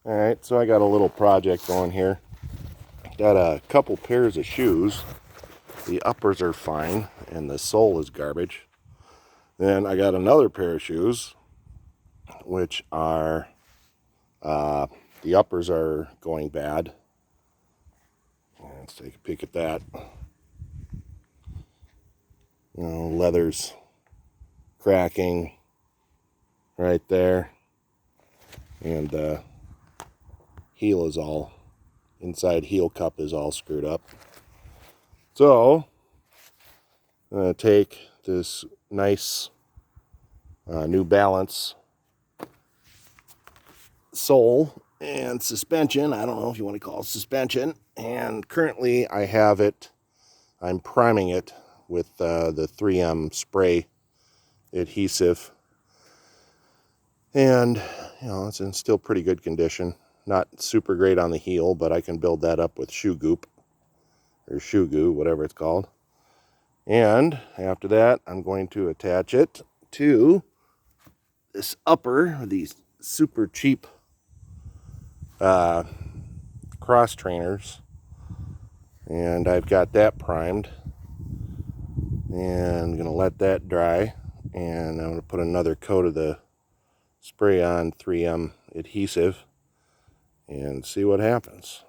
Alright, so I got a little project going here. Got a couple pairs of shoes. The uppers are fine and the sole is garbage. Then I got another pair of shoes, which are, the uppers are going bad. Let's take a peek at that. You know, leather's cracking right there. And the heel is all, inside heel cup is all screwed up. So, I'm going to take this nice New Balance sole and suspension. I don't know if you want to call it suspension. And currently I have it, I'm priming it with the 3M spray adhesive. And, you know, it's in still pretty good condition. Not super great on the heel, but I can build that up with shoe goop or shoe goo, whatever it's called. And after that, I'm going to attach it to this upper, these super cheap cross trainers. And I've got that primed. And I'm going to let that dry. And I'm going to put another coat of the spray on 3M adhesive and see what happens.